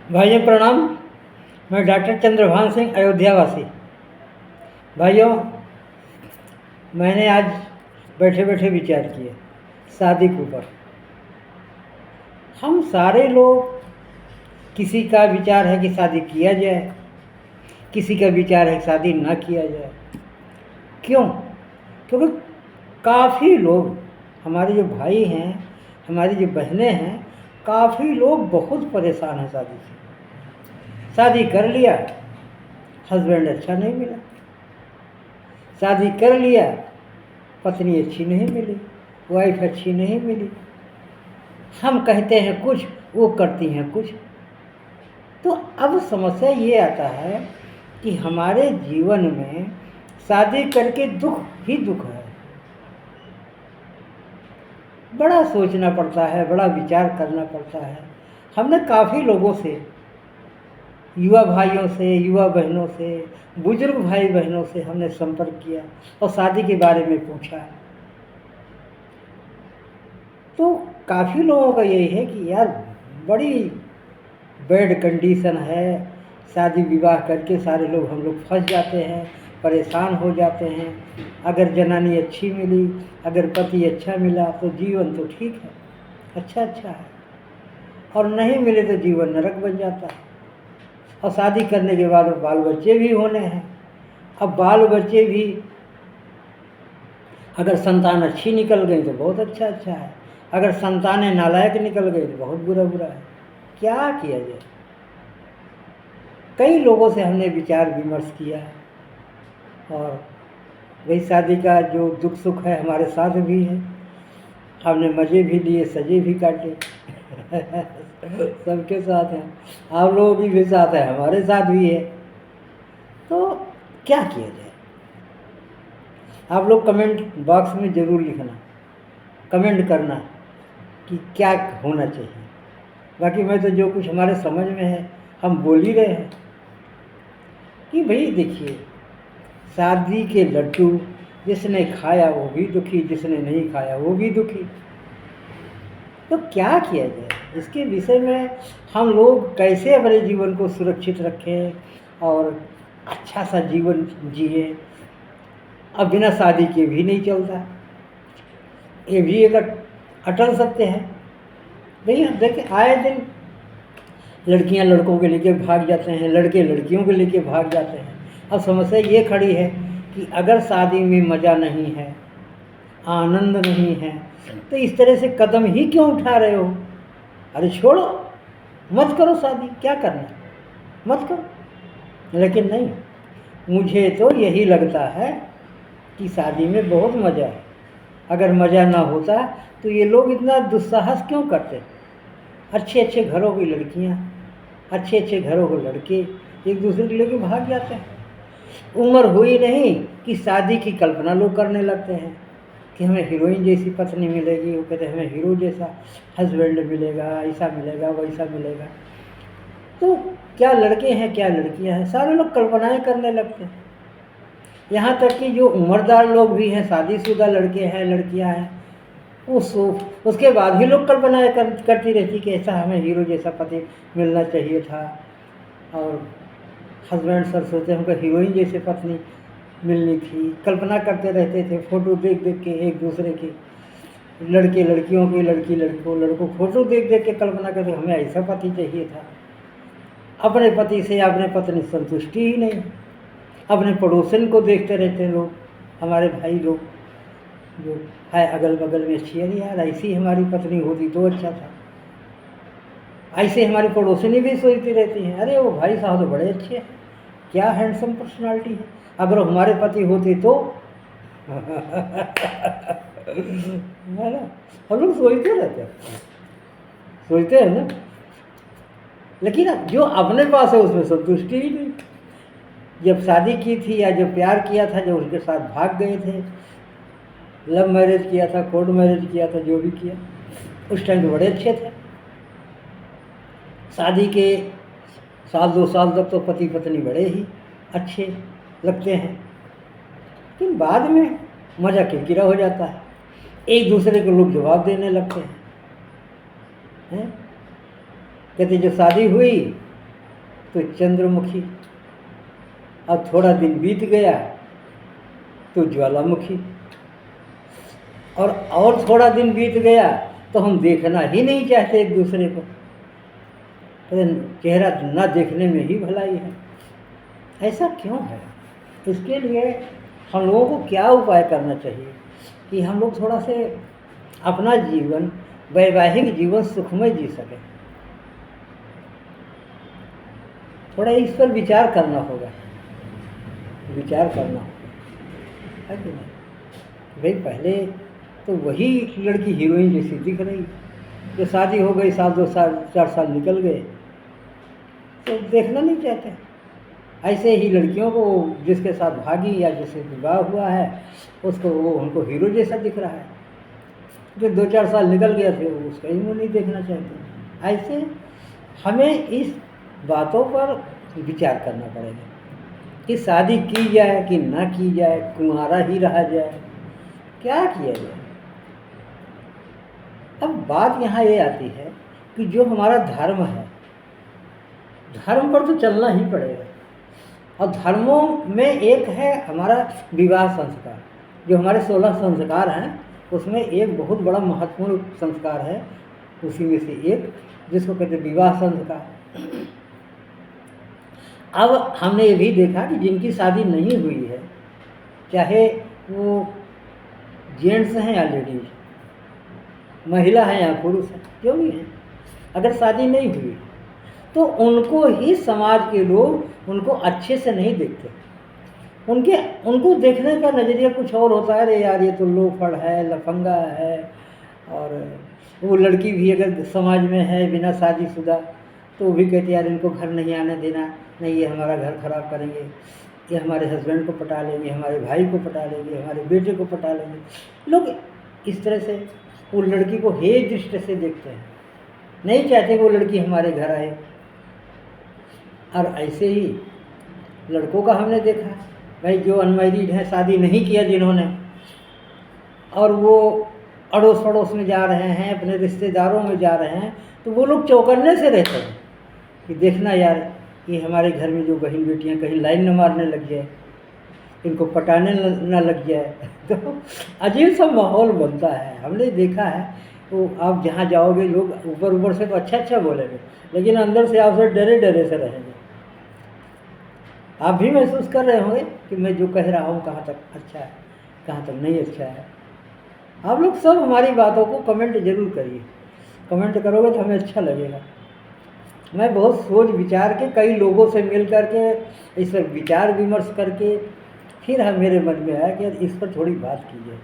भाइयों प्रणाम। मैं डॉक्टर चंद्रभान सिंह, अयोध्या वासी। भाइयों, मैंने आज बैठे बैठे विचार किए शादी के ऊपर। हम सारे लोग, किसी का विचार है कि शादी किया जाए, किसी का विचार है कि शादी ना किया जाए। क्यों? क्योंकि काफ़ी लोग, हमारे जो भाई हैं, हमारी जो बहनें हैं, काफ़ी लोग बहुत परेशान हैं शादी से। शादी कर लिया, हस्बैंड अच्छा नहीं मिला। शादी कर लिया, पत्नी अच्छी नहीं मिली, वाइफ अच्छी नहीं मिली। हम कहते हैं कुछ, वो करती हैं कुछ। तो अब समस्या ये आता है कि हमारे जीवन में शादी करके दुख ही दुख है। बड़ा सोचना पड़ता है, बड़ा विचार करना पड़ता है। हमने काफ़ी लोगों से, युवा भाइयों से, युवा बहनों से, बुजुर्ग भाई बहनों से हमने संपर्क किया और शादी के बारे में पूछा। तो काफ़ी लोगों का यही है कि यार बड़ी बैड कंडीशन है, शादी विवाह करके सारे लोग हम लोग फंस जाते हैं, परेशान हो जाते हैं। अगर जनानी अच्छी मिली, अगर पति अच्छा मिला तो जीवन तो ठीक है, अच्छा है, और नहीं मिले तो जीवन नरक बन जाता है। और शादी करने के बाद बाल बच्चे भी होने हैं। अब बाल बच्चे भी अगर संतान अच्छी निकल गई तो बहुत अच्छा है, अगर संतानें नालायक निकल गई तो बहुत बुरा है। क्या किया जाए? कई लोगों से हमने विचार विमर्श किया और वही शादी का जो दुख सुख है हमारे साथ भी है। हमने मज़े भी लिए, सजे भी काटे सबके साथ हैं, आप लोगों की भी साथ है, हमारे साथ भी है। तो क्या किया जाए? आप लोग कमेंट बॉक्स में ज़रूर लिखना, कमेंट करना कि क्या होना चाहिए। बाकी मैं तो जो कुछ हमारे समझ में है हम बोल ही रहे हैं कि भाई देखिए, शादी के लड्डू जिसने खाया वो भी दुखी, जिसने नहीं खाया वो भी दुखी। तो क्या किया जाए? इसके विषय में हम लोग कैसे अपने जीवन को सुरक्षित रखें और अच्छा सा जीवन जिए। अब बिना शादी के भी नहीं चलता, ये भी एक अटल सत्य है। भैया देखिए, आए दिन लड़कियां लड़कों के लेके भाग जाते हैं, लड़के लड़कियों के लेके भाग जाते हैं। अब समस्या ये खड़ी है कि अगर शादी में मज़ा नहीं है, आनंद नहीं है, तो इस तरह से कदम ही क्यों उठा रहे हो? अरे छोड़ो, मत करो शादी, क्या करना, मत करो। लेकिन नहीं, मुझे तो यही लगता है कि शादी में बहुत मज़ा है। अगर मज़ा ना होता तो ये लोग इतना दुस्साहस क्यों करते? अच्छे घरों की लड़कियां, अच्छे घरों के लड़के एक दूसरे को लेके भाग जाते हैं। उम्र हुई नहीं कि शादी की कल्पना लोग करने लगते हैं कि हमें हीरोइन जैसी पत्नी मिलेगी, वो कहते हैं हमें हीरो जैसा हस्बैंड मिलेगा, ऐसा मिलेगा, वैसा मिलेगा। तो क्या लड़के हैं, क्या लड़कियां हैं, सारे लोग कल्पनाएं करने लगते हैं। यहाँ तक कि जो उम्रदार लोग भी हैं, शादीशुदा लड़के हैं, लड़कियां हैं, उसके बाद भी लोग कल्पनाएं करती रहती कि ऐसा हमें हीरो जैसा पति मिलना चाहिए था। और हस्बैंड सर सोचते हमको हीरोइन जैसे पत्नी मिलनी थी, कल्पना करते रहते थे। फ़ोटो देख देख के एक दूसरे के, लड़के लड़कियों की, लड़की लड़कों फ़ोटो देख देख के कल्पना करते हमें ऐसा पति चाहिए था। अपने पति से अपने पत्नी संतुष्टि ही नहीं। अपने पड़ोसन को देखते रहते हैं लोग, हमारे भाई लोग जो है अगल बगल में, अच्छी है यार, ऐसी हमारी पत्नी होती तो अच्छा था। ऐसे हमारी पड़ोसिनी भी सोचती रहती हैं, अरे वो भाई साहब तो बड़े अच्छे हैं, क्या हैंडसम पर्सनालिटी है, अगर हमारे पति होते तो है ना। हम लोग सोचते रहते हैं, सोचते हैं ना। लेकिन जो अपने पास है उसमें संतुष्टि ही नहीं। जब शादी की थी या जब प्यार किया था, जब उनके साथ भाग गए थे, लव मैरिज किया था, कोर्ट मैरिज किया था, जो भी किया, उस टाइम तो बड़े अच्छे थे। शादी के साल 2 साल तक तो पति पत्नी बड़े ही अच्छे लगते हैं, लेकिन बाद में मज़ा किरकिरा हो जाता है। एक दूसरे को लोग जवाब देने लगते हैं। कहते जो शादी हुई तो चंद्रमुखी, अब थोड़ा दिन बीत गया तो ज्वालामुखी, और थोड़ा दिन बीत गया तो हम देखना ही नहीं चाहते एक दूसरे को। चेहरा ना देखने में ही भलाई है। ऐसा क्यों है? इसके लिए हम लोगों को क्या उपाय करना चाहिए कि हम लोग थोड़ा से अपना जीवन, वैवाहिक जीवन सुखमय जी सकें। थोड़ा इस पर विचार करना होगा, विचार करना होगा, है कि नहीं? भाई पहले तो वही लड़की हीरोइन जैसी दिख रही, जो शादी हो गई, 2-4 साल निकल गए तो देखना नहीं चाहते। ऐसे ही लड़कियों को जिसके साथ भागी या जिससे विवाह हुआ है उसको, वो उनको हीरो जैसा दिख रहा है। जो 2-4 साल निकल गया थे उसका ही मुँह नहीं देखना चाहते। ऐसे हमें इस बातों पर विचार करना पड़ेगा कि शादी की जाए कि ना की जाए, कुंवारा ही रहा जाए, क्या किया जाए। अब बात यहाँ ये आती है कि जो हमारा धर्म है, धर्म पर तो चलना ही पड़ेगा। और धर्मों में एक है हमारा विवाह संस्कार। जो हमारे 16 संस्कार हैं उसमें एक बहुत बड़ा महत्वपूर्ण संस्कार है, उसी में से एक जिसको कहते हैं विवाह संस्कार। अब हमने ये भी देखा कि जिनकी शादी नहीं हुई है, चाहे वो जेंट्स हैं या लेडीज, महिला है या पुरुष है, जो भी है, अगर शादी नहीं हुई तो उनको ही समाज के लोग उनको अच्छे से नहीं देखते। उनको देखने का नज़रिया कुछ और होता है। अरे यार ये तो लोफड़ है, लफंगा है। और वो लड़की भी अगर समाज में है बिना शादीशुदा तो वो भी कहते यार इनको घर नहीं आने देना, नहीं ये हमारा घर खराब करेंगे, ये हमारे हस्बैंड को पटा लेंगे, हमारे भाई को पटा लेंगे, हमारे बेटे को पटा लेंगे। लोग इस तरह से वो लड़की को हे दृष्टि से देखते हैं, नहीं चाहते वो लड़की हमारे घर आए। और ऐसे ही लड़कों का हमने देखा, भाई जो अनमैरिड हैं, शादी नहीं किया जिन्होंने, और वो अड़ोस पड़ोस में जा रहे हैं, अपने रिश्तेदारों में जा रहे हैं, तो वो लोग चौकन्ने से रहते हैं कि देखना यार ये हमारे घर में जो बहन बेटियां कहीं लाइन न मारने लग जाए, इनको पटाने न लग जाए। तो अजीब सा माहौल बनता है, हमने देखा है। तो आप जहाँ जाओगे लोग ऊपर से तो अच्छा बोलेंगे, लेकिन अंदर से आपसे डरे से रहेंगे। आप भी महसूस कर रहे होंगे कि मैं जो कह रहा हूँ कहाँ तक अच्छा है, कहाँ तक नहीं अच्छा है। आप लोग सब हमारी बातों को कमेंट जरूर करिए, कमेंट करोगे तो हमें अच्छा लगेगा। मैं बहुत सोच विचार के कई लोगों से मिल करके इस पर विचार विमर्श करके फिर मेरे मन में आया कि इस पर थोड़ी बात की जाए।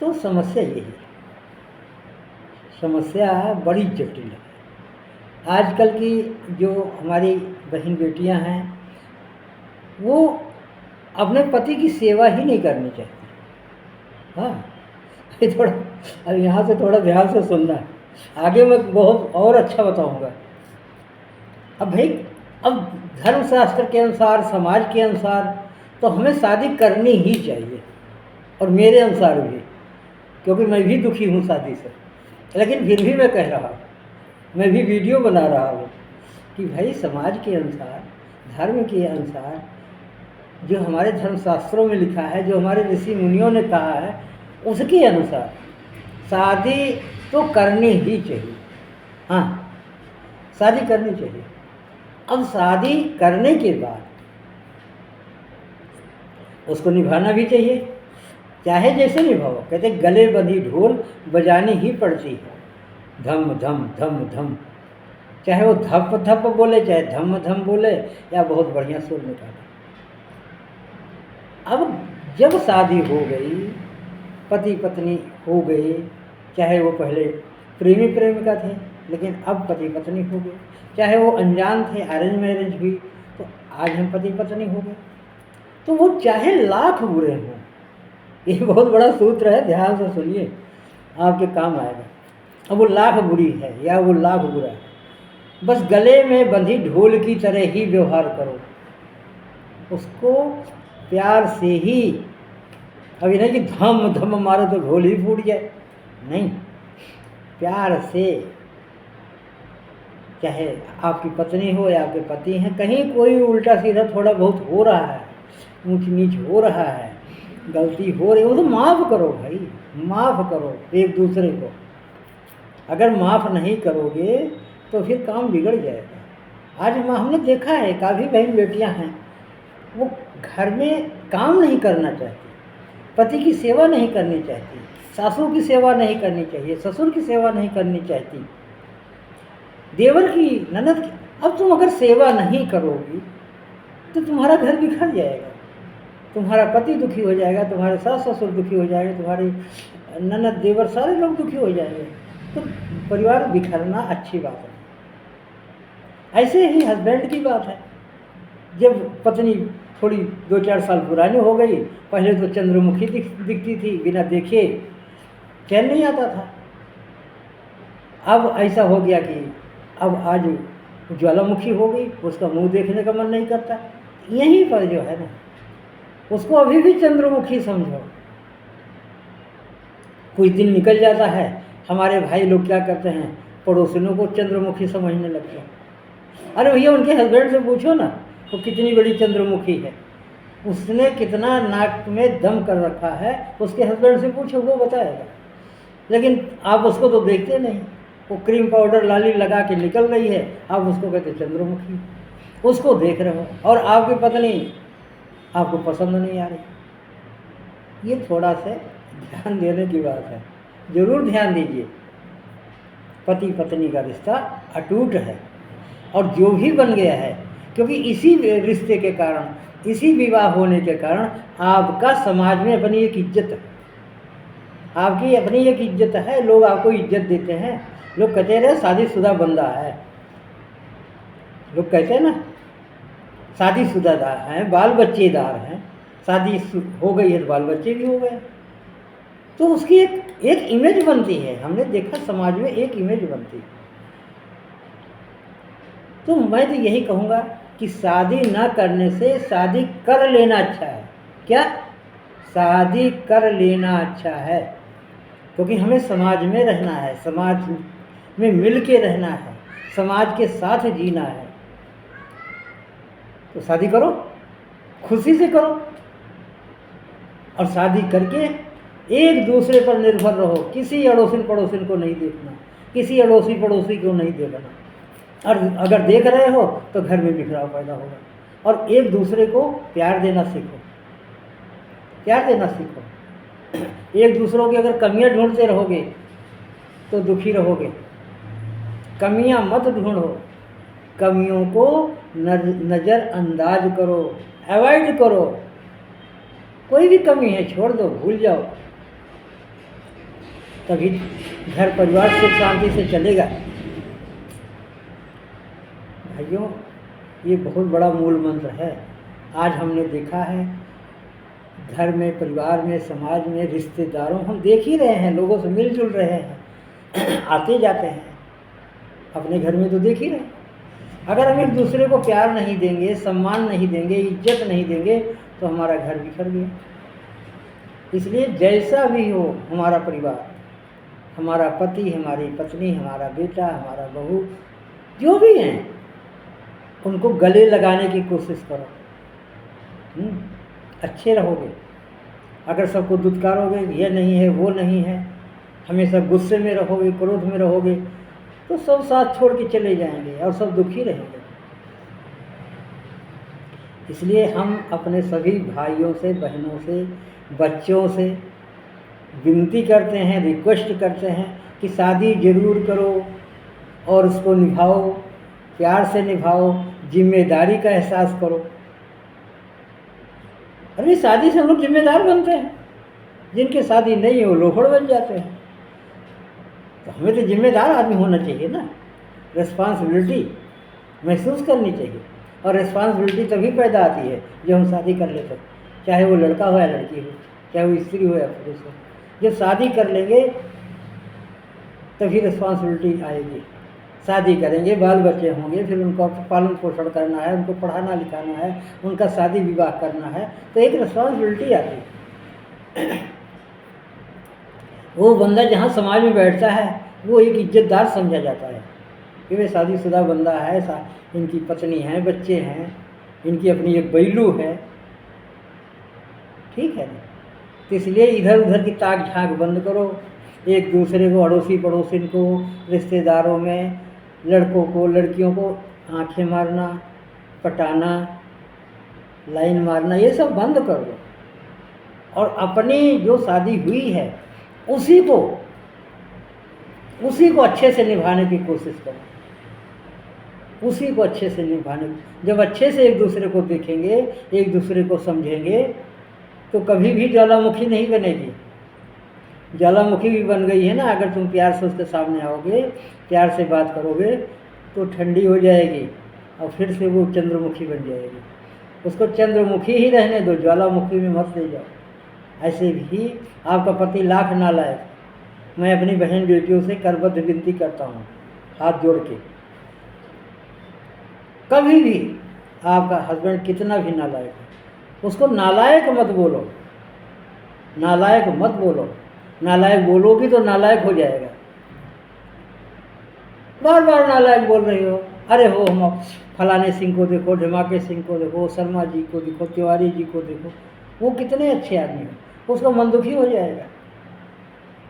तो समस्या यही है, समस्या बड़ी जटिल है। आजकल की जो हमारी बहन बेटियां हैं वो अपने पति की सेवा ही नहीं करनी चाहती। हाँ, ये थोड़ा, अब यहाँ से थोड़ा ध्यान से सुनना है, आगे मैं बहुत और अच्छा बताऊंगा। अब भाई, अब धर्मशास्त्र के अनुसार, समाज के अनुसार तो हमें शादी करनी ही चाहिए, और मेरे अनुसार भी, क्योंकि मैं भी दुखी हूँ शादी से। लेकिन फिर भी मैं कह रहा हूँ, मैं भी वीडियो बना रहा हूँ कि भाई समाज के अनुसार, धर्म के अनुसार, जो हमारे धर्मशास्त्रों में लिखा है, जो हमारे ऋषि मुनियों ने कहा है, उसके अनुसार शादी तो करनी ही चाहिए। हाँ, शादी करनी चाहिए। अब शादी करने के बाद उसको निभाना भी चाहिए, चाहे जैसे निभाओ। कहते गले बंधी ढोल बजानी ही पड़ती है, धम धम धम धम। चाहे वो धप धप बोले, चाहे धम धम बोले, या बहुत बढ़िया सुर निकाले। अब जब शादी हो गई, पति पत्नी हो गए, चाहे वो पहले प्रेमी प्रेमिका थे लेकिन अब पति पत्नी हो गए, चाहे वो अनजान थे, अरेंज मैरिज हुई, तो आज हम पति पत्नी हो गए। तो वो चाहे लाख बुरे हों, ये बहुत बड़ा सूत्र है, ध्यान से सुनिए, आपके काम आएगा। अब वो लाख बुरी है या वो लाख बुरा है, बस गले में बंधी ढोल की तरह ही व्यवहार करो उसको, प्यार से ही। अभी नहीं कि धम धम मारो तो ढोल ही फूट जाए, नहीं, प्यार से चाहे आपकी पत्नी हो या आपके पति हैं, कहीं कोई उल्टा सीधा थोड़ा बहुत हो रहा है, ऊंच नीच हो रहा है, गलती हो रही हो, तो माफ़ करो भाई, माफ़ करो एक दूसरे को। अगर माफ़ नहीं करोगे तो फिर काम बिगड़ जाएगा। आज हमने देखा है काफ़ी बहन बेटियां हैं, वो घर में काम नहीं करना चाहती, पति की सेवा नहीं करनी चाहती, सासू की सेवा नहीं करनी चाहिए, ससुर की सेवा नहीं करनी चाहती, देवर की, ननद की। अब तुम अगर सेवा नहीं करोगी तो तुम्हारा घर बिखर जाएगा, तुम्हारा पति दुखी हो जाएगा, तुम्हारे सास ससुर दुखी हो जाएंगे, तुम्हारी ननद देवर सारे लोग दुखी हो जाएंगे। तो परिवार बिखरना अच्छी बात है। ऐसे ही हस्बैंड की बात है, जब पत्नी थोड़ी 2-4 साल पुरानी हो गई, पहले तो चंद्रमुखी दिखती थी, बिना देखे चैन नहीं आता था। अब ऐसा हो गया कि अब आज ज्वालामुखी हो गई, उसका मुंह देखने का मन नहीं करता। यहीं पर जो है ना, उसको अभी भी चंद्रमुखी समझो। कुछ दिन निकल जाता है, हमारे भाई लोग क्या करते हैं, पड़ोसियों को चंद्रमुखी समझने लगते हैं। अरे भैया उनके हस्बैंड से पूछो ना, वो कितनी बड़ी चंद्रमुखी है, उसने कितना नाक में दम कर रखा है, उसके हस्बैंड से पूछो, वो बताएगा। लेकिन आप उसको तो देखते नहीं, वो क्रीम पाउडर लाली लगा के निकल रही है, आप उसको कहते चंद्रमुखी, उसको देख रहे हो, और आपकी पत्नी आपको पसंद नहीं आ रही। ये थोड़ा सा ध्यान देने की बात है, जरूर ध्यान दीजिए। पति पत्नी का रिश्ता अटूट है, और जो भी बन गया है, क्योंकि इसी रिश्ते के कारण, इसी विवाह होने के कारण आपका समाज में अपनी एक इज्जत है, आपकी अपनी एक इज्जत है, लोग आपको इज्जत देते हैं। लोग कहते रहे शादीशुदा बंदा है, लोग कहते हैं ना शादीशुदादार हैं, बाल बच्चेदार हैं, शादी हो गई है तो बाल बच्चे भी हो गए, तो उसकी एक इमेज बनती है। हमने देखा समाज में एक इमेज बनती है। तो मैं तो यही कहूँगा कि शादी ना करने से शादी कर लेना अच्छा है। क्या? शादी कर लेना अच्छा है, क्योंकि हमें समाज में रहना है, समाज में मिल के रहना है, समाज के साथ जीना है। तो शादी करो, खुशी से करो, और शादी करके एक दूसरे पर निर्भर रहो। किसी अड़ोसी पड़ोसी को नहीं देखना, किसी अड़ोसी पड़ोसी को नहीं देखना। और अगर देख रहे हो तो घर में बिखराव पैदा होगा। और एक दूसरे को प्यार देना सीखो, प्यार देना सीखो। एक दूसरों की अगर कमियां ढूंढते रहोगे तो दुखी रहोगे। कमियां मत ढूंढो, कमियों को नज़रअंदाज करो, अवॉइड करो। कोई भी कमी है छोड़ दो, भूल जाओ, तभी घर परिवार सुख शांति से चलेगा। भाइयों, ये बहुत बड़ा मूल मंत्र है। आज हमने देखा है घर में, परिवार में, समाज में, रिश्तेदारों, हम देख ही रहे हैं, लोगों से मिलजुल रहे हैं, आते जाते हैं, अपने घर में तो देख ही रहे हैं। अगर हम एक दूसरे को प्यार नहीं देंगे, सम्मान नहीं देंगे, इज्जत नहीं देंगे, तो हमारा घर बिखर गया। इसलिए जैसा भी हो हमारा परिवार, हमारा पति, हमारी पत्नी, हमारा बेटा, हमारा बहू, जो भी हैं, उनको गले लगाने की कोशिश करो। अच्छे रहोगे। अगर सबको दुत्कारोगे, ये नहीं है, वो नहीं है, हमेशा गुस्से में रहोगे, क्रोध में रहोगे, तो सब साथ छोड़ के चले जाएंगे और सब दुखी रहेंगे। इसलिए हम अपने सभी भाइयों से, बहनों से, बच्चों से विनती करते हैं, रिक्वेस्ट करते हैं कि शादी जरूर करो और उसको निभाओ, प्यार से निभाओ, जिम्मेदारी का एहसास करो। अरे शादी से हम लोग जिम्मेदार बनते हैं, जिनके शादी नहीं है वो लोफड़ बन जाते हैं। तो हमें तो जिम्मेदार आदमी होना चाहिए ना, रिस्पॉन्सिबिलिटी महसूस करनी चाहिए। और रिस्पॉन्सिबिलिटी तभी पैदा आती है जब हम शादी कर लेते हैं, चाहे वो लड़का हो या लड़की हो, चाहे वो स्त्री हो या पुरुष हो। जब शादी कर लेंगे तभी रिस्पॉन्सिबिलिटी आएगी। शादी करेंगे, बाल बच्चे होंगे, फिर उनका पालन पोषण करना है, उनको पढ़ाना लिखाना है, उनका शादी विवाह करना है, तो एक रिस्पॉन्सिबिलिटी आती है। वो बंदा जहाँ समाज में बैठता है वो एक इज्जतदार समझा जाता है, कि वे शादीशुदा बंदा है, इनकी पत्नी है, बच्चे हैं, इनकी अपनी एक बैलू है, ठीक है ना। तो इसलिए इधर उधर की ताक झांक बंद करो। एक दूसरे को, अड़ोसी पड़ोसिन को, रिश्तेदारों में, लड़कों को लड़कियों को आंखें मारना, पटाना, लाइन मारना, ये सब बंद कर दो। और अपनी जो शादी हुई है उसी को अच्छे से निभाने की कोशिश करो, उसी को अच्छे से निभाने। जब अच्छे से एक दूसरे को देखेंगे, एक दूसरे को समझेंगे, तो कभी भी ज्वालामुखी नहीं बनेगी। ज्वालामुखी भी बन गई है ना, अगर तुम प्यार से उसके सामने आओगे, प्यार से बात करोगे, तो ठंडी हो जाएगी और फिर से वो चंद्रमुखी बन जाएगी। उसको चंद्रमुखी ही रहने दो, ज्वालामुखी में मत ले जाओ। ऐसे भी आपका पति लाख नालायक, मैं अपनी बहन बेटियों से करबद्ध विनती करता हूँ हाथ जोड़ के, कभी भी आपका हस्बैंड कितना भी नालायक है, उसको नालायक मत बोलो, नालायक मत बोलो। नालायक बोलोगी तो नालायक हो जाएगा। बार बार नालायक बोल रही हो, अरे हो हम फलाने सिंह को देखो, ढिमाके सिंह को देखो, शर्मा जी को देखो, तिवारी जी को देखो, वो कितने अच्छे आदमी हैं, उसका मन दुखी हो जाएगा।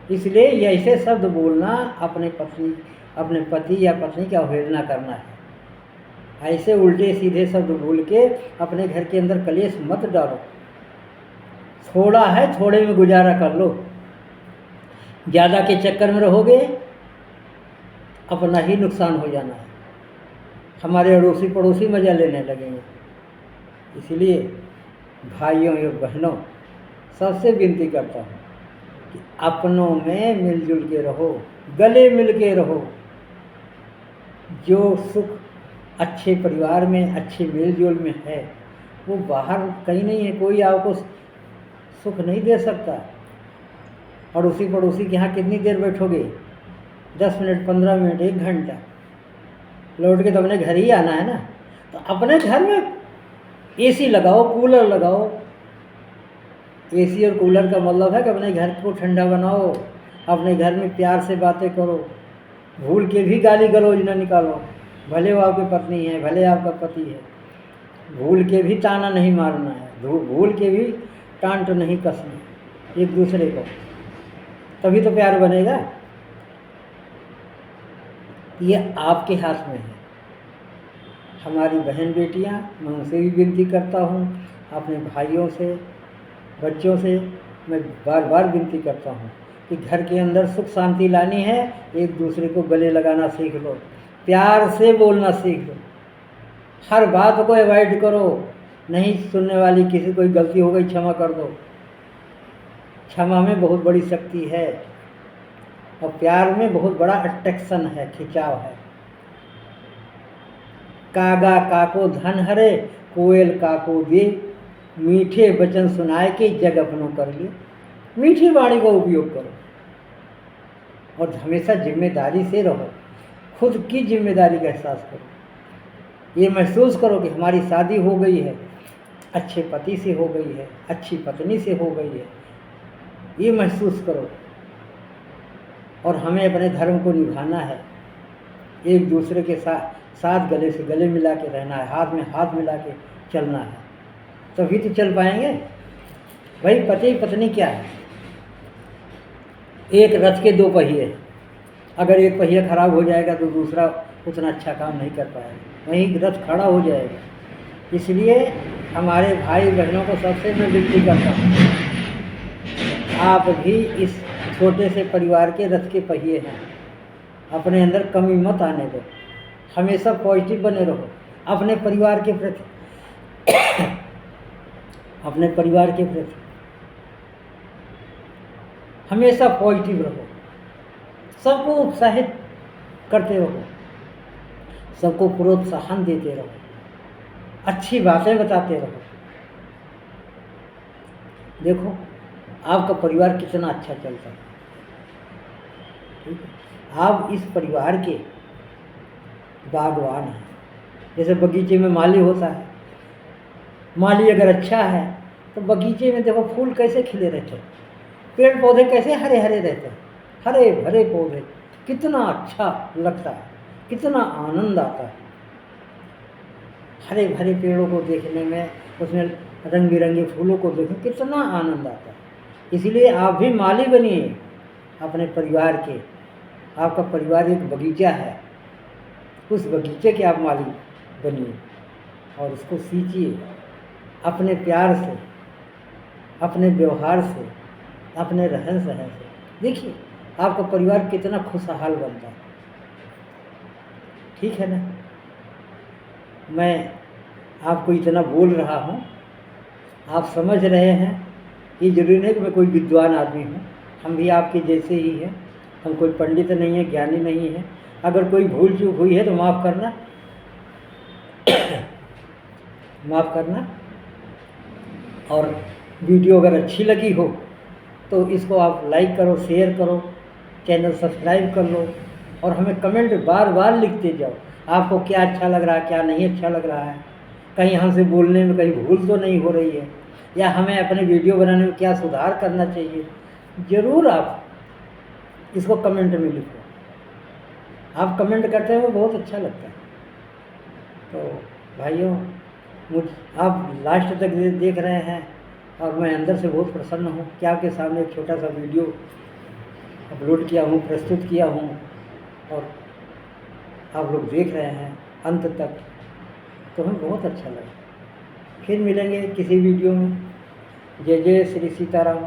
इसलिए ऐसे शब्द बोलना अपने पति या पत्नी की अवहेलना करना है। ऐसे उल्टे सीधे शब्द बोल के अपने घर के अंदर कलेश मत डालो। थोड़ा है, थोड़े में गुजारा कर लो। ज़्यादा के चक्कर में रहोगे, अपना ही नुकसान हो जाना है। हमारे अड़ोसी पड़ोसी मज़ा लेने लगेंगे। इसलिए भाइयों और बहनों, सबसे विनती करता हूँ कि अपनों में मिलजुल के रहो, गले मिल के रहो। जो सुख अच्छे परिवार में, अच्छे मेलजोल में है, वो बाहर कहीं नहीं है। कोई आपको सुख नहीं दे सकता। अड़ोसी पड़ोसी के यहाँ कितनी देर बैठोगे? 10 मिनट, 15 मिनट, 1 घंटा। लौट के तो अपने घर ही आना है ना। तो अपने घर में एसी लगाओ, कूलर लगाओ। एसी और कूलर का मतलब है कि अपने घर को ठंडा बनाओ, अपने घर में प्यार से बातें करो। भूल के भी गाली गलौज न निकालो, भले वो आपकी पत्नी है, भले आपका पति है। भूल के भी ताना नहीं मारना है, भूल के भी टांट नहीं कसना एक दूसरे को, तभी तो प्यार बनेगा। ये आपके हाथ में है। हमारी बहन बेटियां, मैं उनसे भी विनती करता हूँ, अपने भाइयों से, बच्चों से मैं बार बार विनती करता हूँ कि घर के अंदर सुख शांति लानी है, एक दूसरे को गले लगाना सीख लो, प्यार से बोलना सीख लो। हर बात को अवॉइड करो। नहीं सुनने वाली, किसी कोई गलती हो गई क्षमा कर दो। क्षमा में बहुत बड़ी शक्ति है और प्यार में बहुत बड़ा अट्रैक्शन है, खिंचाव है। कागा काको धन हरे, कोयल काको दे, मीठे वचन सुनाए के जग अपनों कर लिए। मीठी वाणी का उपयोग करो और हमेशा जिम्मेदारी से रहो। खुद की जिम्मेदारी का एहसास करो। ये महसूस करो कि हमारी शादी हो गई है, अच्छे पति से हो गई है, अच्छी पत्नी से हो गई है। ये महसूस करो। और हमें अपने धर्म को निभाना है, एक दूसरे के साथ गले से गले मिला के रहना है, हाथ में हाथ मिला के चलना है, तभी तो चल पाएंगे। भाई पति पत्नी क्या है? एक रथ के 2 पहिए। अगर एक पहिया खराब हो जाएगा तो दूसरा उतना अच्छा काम नहीं कर पाएगा, वहीं रथ खड़ा हो जाएगा। इसलिए हमारे भाई बहनों को सबसे मैं विनती करता हूँ, आप भी इस छोटे से परिवार के रथ के पहिए हैं। अपने अंदर कमी मत आने दो, हमेशा पॉजिटिव बने रहो अपने परिवार के प्रति अपने परिवार के प्रति हमेशा पॉजिटिव रहो। सबको उत्साहित करते रहो, सबको प्रोत्साहन देते रहो, अच्छी बातें बताते रहो। देखो आपका परिवार कितना अच्छा चलता है। ठीक है, आप इस परिवार के बागवान हैं। जैसे बगीचे में माली होता है, माली अगर अच्छा है तो बगीचे में देखो फूल कैसे खिले रहते हैं, पेड़ पौधे कैसे हरे हरे रहते हैं, हरे भरे पौधे, कितना अच्छा लगता है, कितना आनंद आता है हरे भरे पेड़ों को देखने में, उसमें रंग बिरंगे फूलों को देखने कितना आनंद आता है। इसलिए आप भी माली बनिए अपने परिवार के। आपका परिवार एक बगीचा है, उस बगीचे के आप माली बनिए और उसको सींचिए अपने प्यार से, अपने व्यवहार से, अपने रहन सहन से। देखिए आपका परिवार कितना खुशहाल बनता है। ठीक है ना? मैं आपको इतना बोल रहा हूँ, आप समझ रहे हैं। ये जरूरी नहीं कि मैं कोई विद्वान आदमी हूँ, हम भी आपके जैसे ही हैं। हम कोई पंडित नहीं है, ज्ञानी नहीं है। अगर कोई भूल चूक हुई है तो माफ़ करना माफ़ करना। और वीडियो अगर अच्छी लगी हो तो इसको आप लाइक करो, शेयर करो, चैनल सब्सक्राइब कर लो और हमें कमेंट बार बार लिखते जाओ। आपको क्या अच्छा लग रहा है, क्या नहीं अच्छा लग रहा है, कहीं हमसे बोलने में कहीं भूल तो नहीं हो रही है, या हमें अपने वीडियो बनाने में क्या सुधार करना चाहिए। ज़रूर आप इसको कमेंट में लिखो। आप कमेंट करते हैं वो बहुत अच्छा लगता है। तो भाइयों, आप लास्ट तक देख रहे हैं और मैं अंदर से बहुत प्रसन्न हूँ कि आपके सामने एक छोटा सा वीडियो अपलोड किया हूँ, प्रस्तुत किया हूँ और आप लोग देख रहे हैं अंत तक, तो हमें बहुत अच्छा लगा। फिर मिलेंगे किसी वीडियो में। जय जय श्री सीताराम।